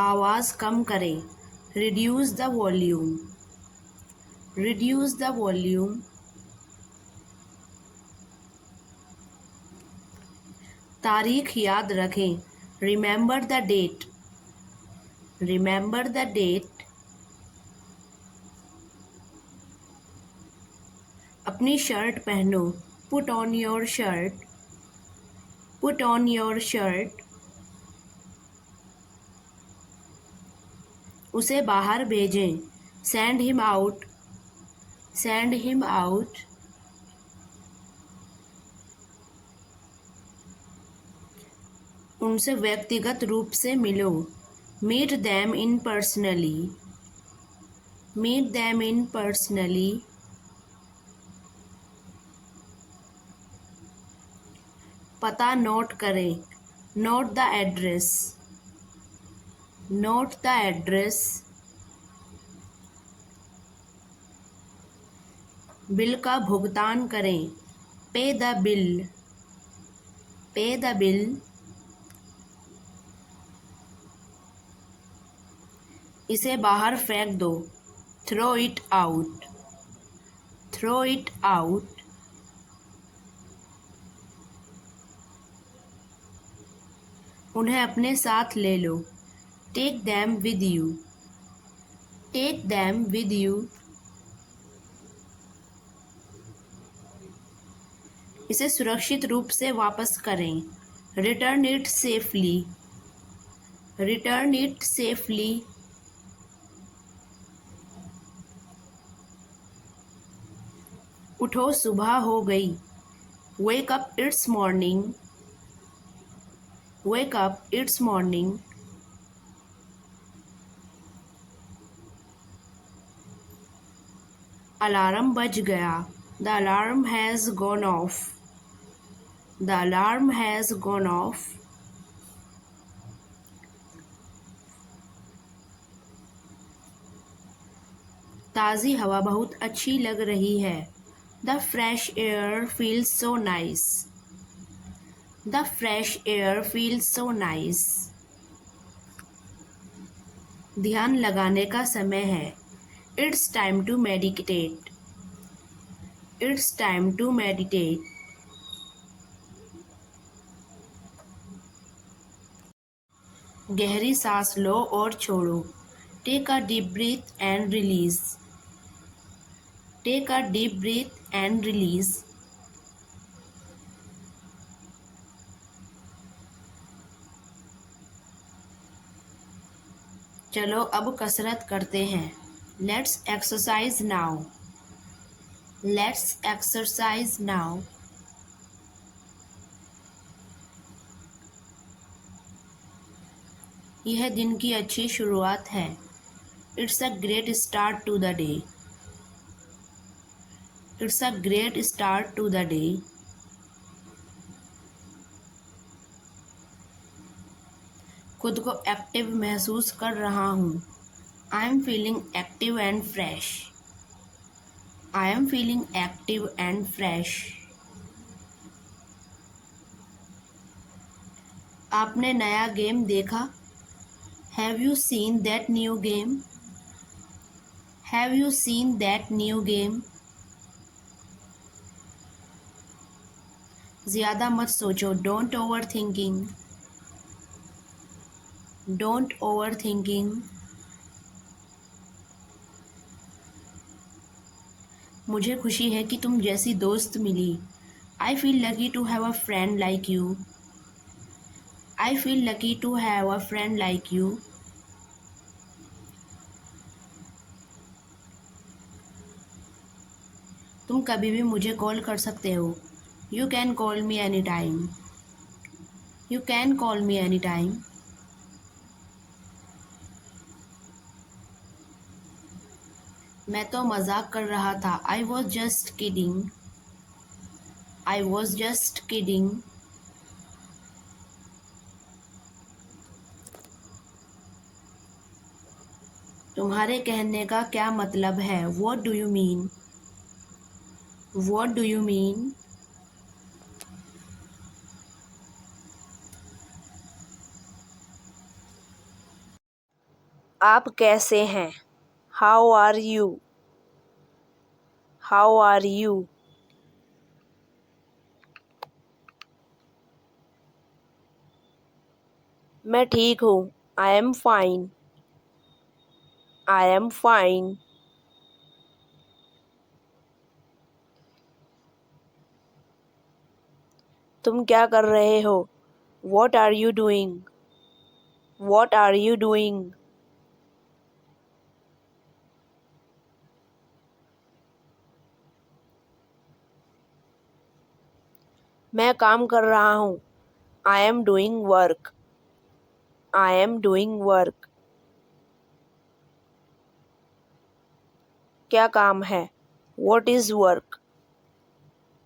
आवाज़ कम करें, reduce the volume, reduce the volume. तारीख याद रखें, remember the date, remember the date. अपनी शर्ट पहनो, put on your shirt, put on your shirt. उसे बाहर भेजें, send him out, send him out. उनसे व्यक्तिगत रूप से मिलो, meet them in personally, meet them in personally. पता नोट करें, note the address, note the address. Bill का भुगतान करें, pay the bill, pay the bill. इसे बाहर फेंक दो, throw it out, throw it out. उन्हें अपने साथ ले लो, take them with you, take them with you. इसे सुरक्षित रूप से वापस करें, return it safely, return it safely. उठो, सुबह हो गई, wake up it's morning, wake up it's morning. Alarm बज गया, the alarm has gone off, the alarm has gone off. ताज़ी हवा बहुत अच्छी लग रही है, the fresh air feels so nice, the fresh air feels so nice. ध्यान लगाने का समय है, it's time to meditate, it's time to meditate. गहरी सांस लो और छोड़ो, take a deep breath and release, take a deep breath and release. चलो अब कसरत करते हैं, let's exercise now, let's exercise now. यह दिन की अच्छी शुरुआत है, it's a great start to the day, it's a great start to the day. खुद को एक्टिव महसूस कर रहा हूँ, I am feeling active and fresh, I am feeling active and fresh. आपने नया गेम देखा, have you seen that new game, have you seen that new game. ज़्यादा मत सोचो, don't over thinking, don't over thinking. मुझे खुशी है कि तुम जैसी दोस्त मिली, I feel lucky to have a friend like you, I feel lucky to have a friend like you. तुम कभी भी मुझे कॉल कर सकते हो, you can call me any time, you can call me any time. मैं तो मजाक कर रहा था, I was just kidding, I was just kidding. तुम्हारे कहने का क्या मतलब है, what do you mean, what do you mean. आप कैसे हैं? How are you? How are you? मैं ठीक हूँ। I am fine. I am fine. तुम क्या कर रहे हो? What are you doing? What are you doing? मैं काम कर रहा हूँ। I am doing work. I am doing work. क्या काम है? What is work?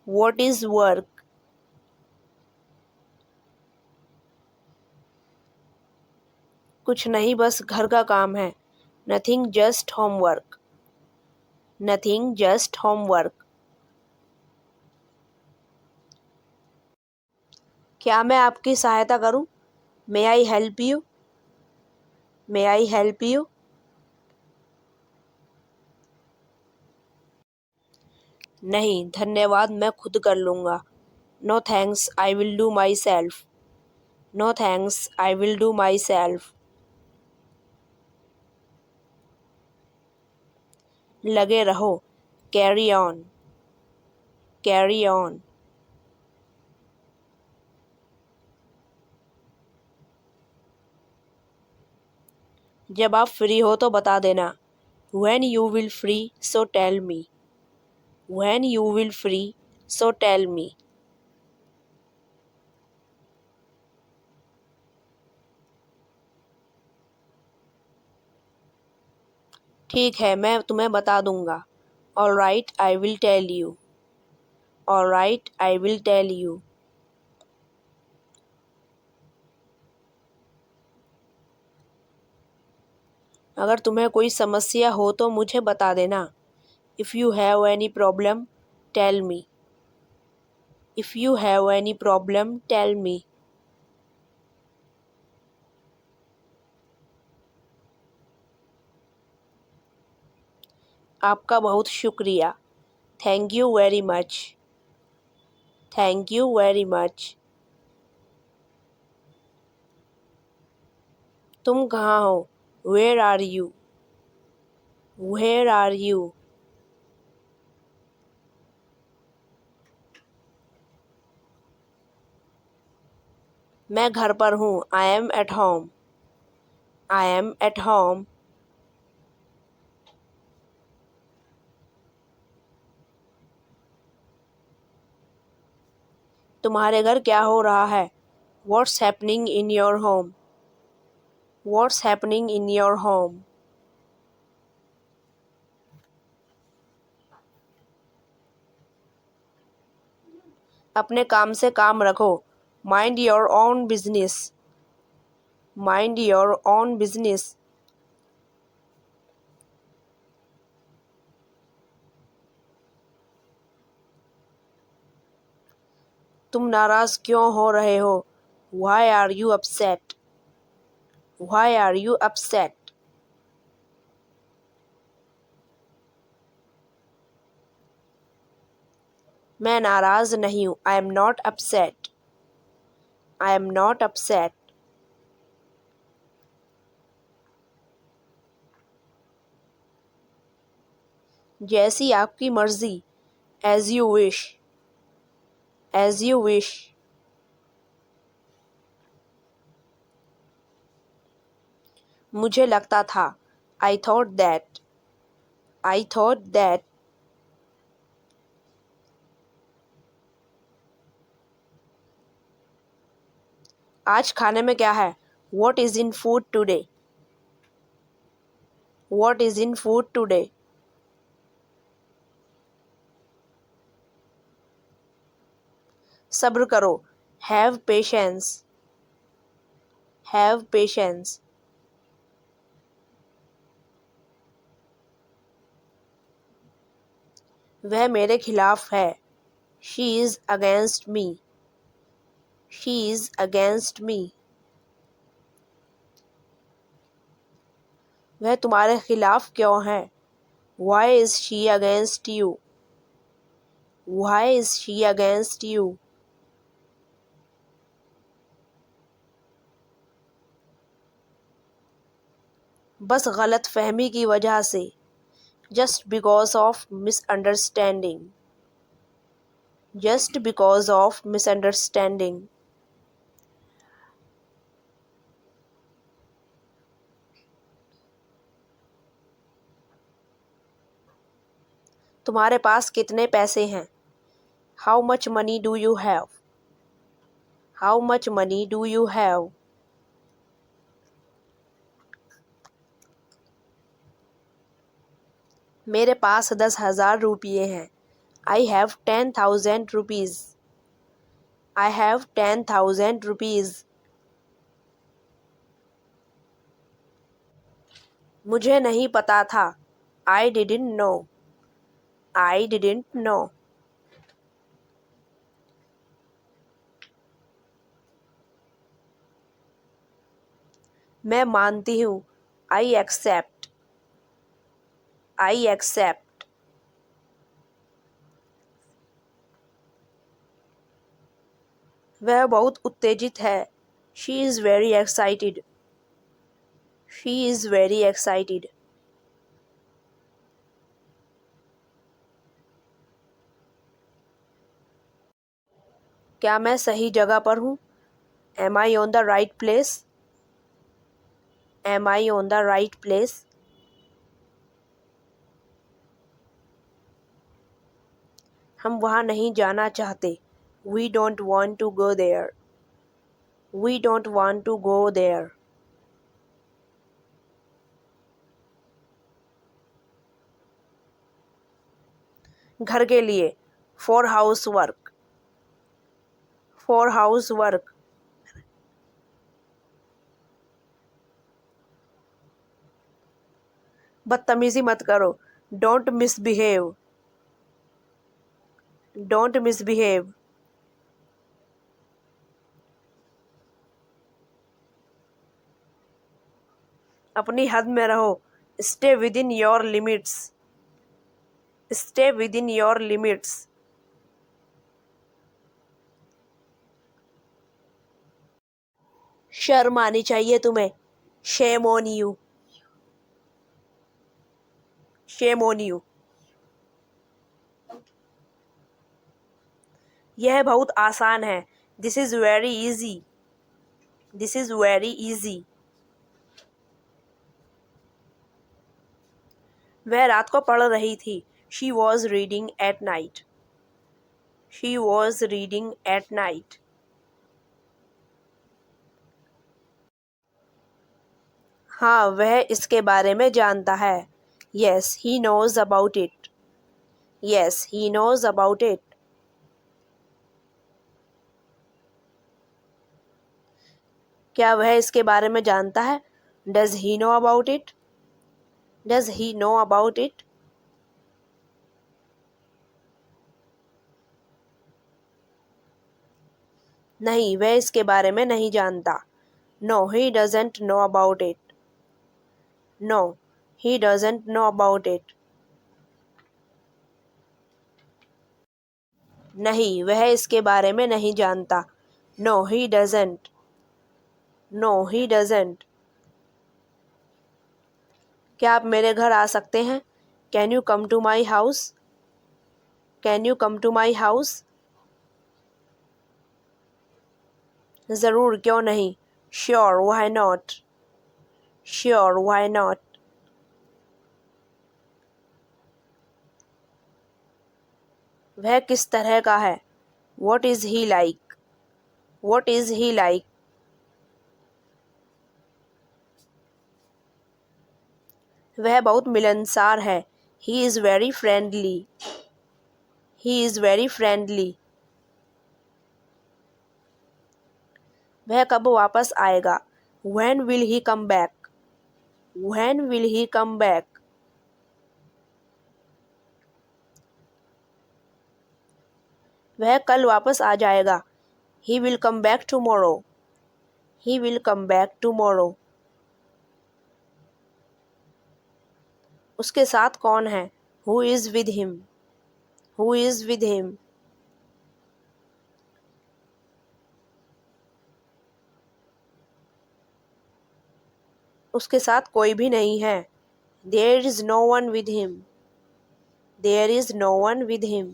What is work? कुछ नहीं, बस घर का काम है। Nothing, just homework. Nothing, just homework. क्या मैं आपकी सहायता करूं? May I help you? May I help you? नहीं धन्यवाद, मैं खुद कर लूँगा। No thanks, I will do my self. No thanks, I will do my self. लगे रहो। Carry on. Carry on. जब आप फ्री हो तो बता देना। When you will free, so tell me. When you will free, so tell me. ठीक है, मैं तुम्हें बता दूंगा। All right, I will tell you. All right, I will tell you. अगर तुम्हें कोई समस्या हो तो मुझे बता देना। If you have any problem, tell me. If you have any problem, tell me. आपका बहुत शुक्रिया। Thank you very much. Thank you very much. तुम कहाँ हो? Where are you? Where are you? मैं घर पर हूँ। I am at home. I am at home. तुम्हारे घर क्या हो रहा है? What's happening in your home? What's happening in your home? अपने काम से काम रखो। Mind your own business. Mind your own business. तुम नाराज़ क्यों हो रहे हो? Why are you upset? Why are you upset? मैं नाराज़ नहीं हूँ। I am not upset. I am not upset. जैसी आपकी मर्ज़ी। As you wish. As you wish. मुझे लगता था। I thought that. I thought that. आज खाने में क्या है? What is in food today? What is in food today? सब्र करो। Have patience. Have patience. वह मेरे खिलाफ है। She is against me. She is against me. वह तुम्हारे खिलाफ क्यों है? Why is she against you? Why is she against you? बस गलत फहमी की वजह से। Just because of misunderstanding. Just because of misunderstanding. तुम्हारे पास कितने पैसे हैं? How much money do you have? How much money do you have? मेरे पास 10,000 रुपये हैं। I have 10,000 rupees. I have 10,000 rupees. मुझे नहीं पता था। I didn't know. I didn't know. मैं मानती हूँ। I accept. I accept. वह बहुत उत्तेजित है। She is very excited. She is very excited. क्या मैं सही जगह पर हूँ? Am I on the right place? Am I on the right place? हम वहाँ नहीं जाना चाहते। We don't want to go there. We don't want to go there. घर के लिए। For housework. For housework. बदतमीजी मत करो। Don't misbehave. Don't misbehave. अपनी हद में रहो। Stay within your limits. Stay within your limits. शर्म आनी चाहिए तुम्हें। Shame on you. Shame on you. यह बहुत आसान है। This is very easy. This is very easy. वह रात को पढ़ रही थी। She was reading at night. She was reading at night. हाँ, वह इसके बारे में जानता है। Yes, he knows about it. Yes, he knows about it. क्या वह इसके बारे में जानता है? Does he know about it? Does he know about it? नहीं, वह इसके बारे में नहीं जानता। No, he doesn't know about it. No, he doesn't know about it. नहीं, वह इसके बारे में नहीं जानता। No, he doesn't. No, he doesn't. क्या आप मेरे घर आ सकते हैं? Can you come to my house? Can you come to my house? ज़रूर, क्यों नहीं? Sure, why not? Sure, why not? वह किस तरह का है? What is he like? What is he like? वह बहुत मिलनसार है। He is very friendly. He is very friendly. वह कब वापस आएगा? When will he come back? When will he come back? वह कल वापस आ जाएगा। He will come back tomorrow. He will come back tomorrow. उसके साथ कौन है? Who is with him? Who is with him? उसके साथ कोई भी नहीं है। There is no one with him. There is no one with him.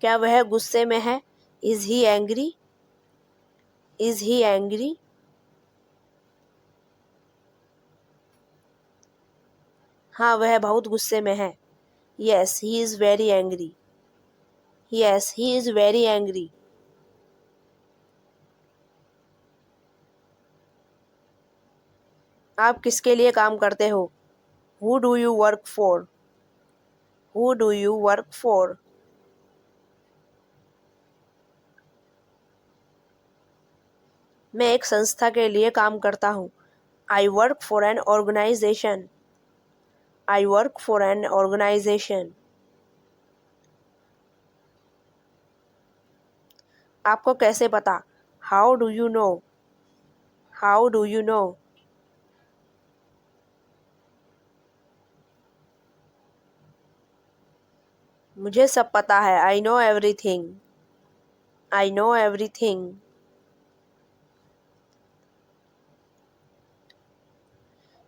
क्या वह गुस्से में है? Is he angry? Is he angry? हाँ, वह बहुत गुस्से में है। Yes, he is very angry. Yes, he is very angry. आप किसके लिए काम करते हो? Who do you work for? Who do you work for? मैं एक संस्था के लिए काम करता हूँ। I work for an organization. I work for an organization. आपको कैसे पता? How do you know? How do you know? मुझे सब पता है। I know everything. I know everything.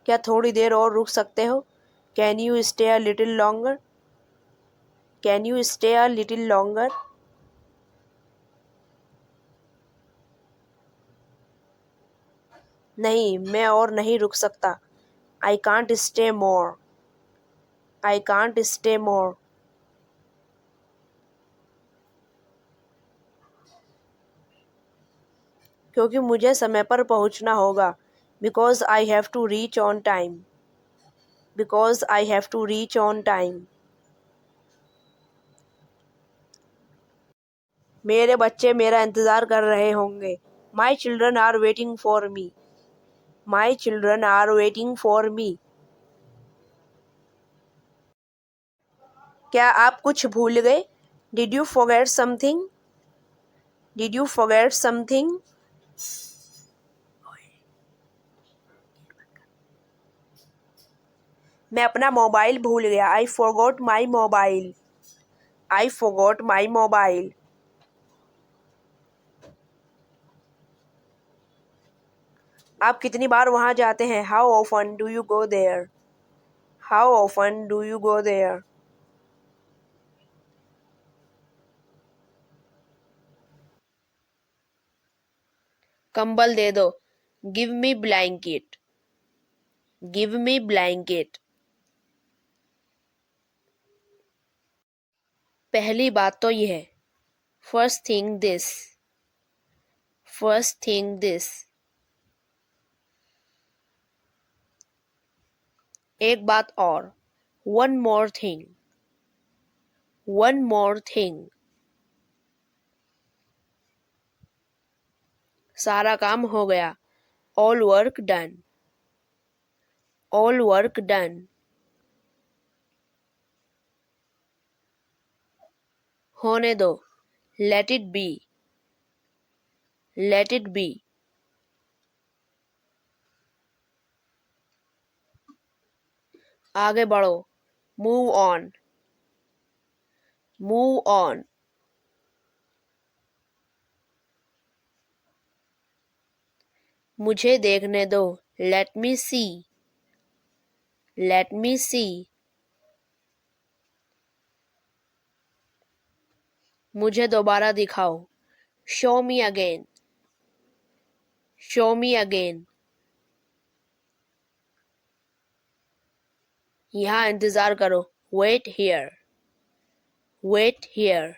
क्या थोड़ी देर और रुक सकते हो? Can you stay a little longer? Can you stay a little longer? नहीं, मैं और नहीं रुक सकता। I can't stay more. I can't stay more. क्योंकि मुझे समय पर पहुंचना होगा। Because I have to reach on time. Because I have to reach on time. मेरे बच्चे मेरा इंतज़ार कर रहे होंगे। My children are waiting for me. My children are waiting for me. क्या आप कुछ भूल गए? Did you forget something? Did you forget something? मैं अपना मोबाइल भूल गया। I forgot my mobile. I forgot my mobile. आप कितनी बार वहाँ जाते हैं? How often do you go there? How often do you go there? कंबल दे दो। Give me blanket. Give me blanket. पहली बात तो यह है। First thing this. First thing this. एक बात और। One more thing. One more thing. सारा काम हो गया। All work done. All work done. होने दो। Let it be. Let it be. आगे बढ़ो। Move on. Move on. मुझे देखने दो। Let me see. Let me see. मुझे दोबारा दिखाओ। Show me again. Show me again. यहाँ इंतज़ार करो। Wait here. Wait here.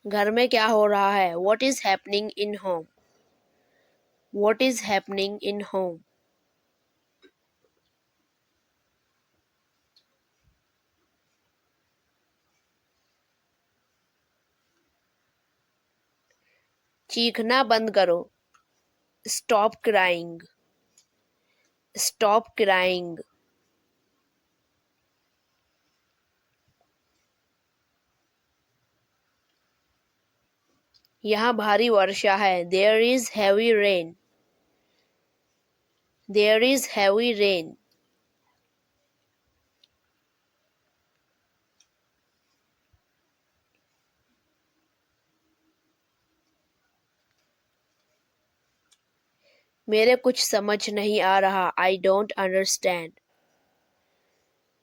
घर में क्या हो रहा है? What is happening in home? What is happening in home? चीखना बंद करो। Stop crying. Stop crying. यहाँ भारी वर्षा है. There is heavy rain. There is heavy rain. मेरे कुछ समझ नहीं आ रहा. I don't understand.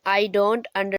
I don't understand.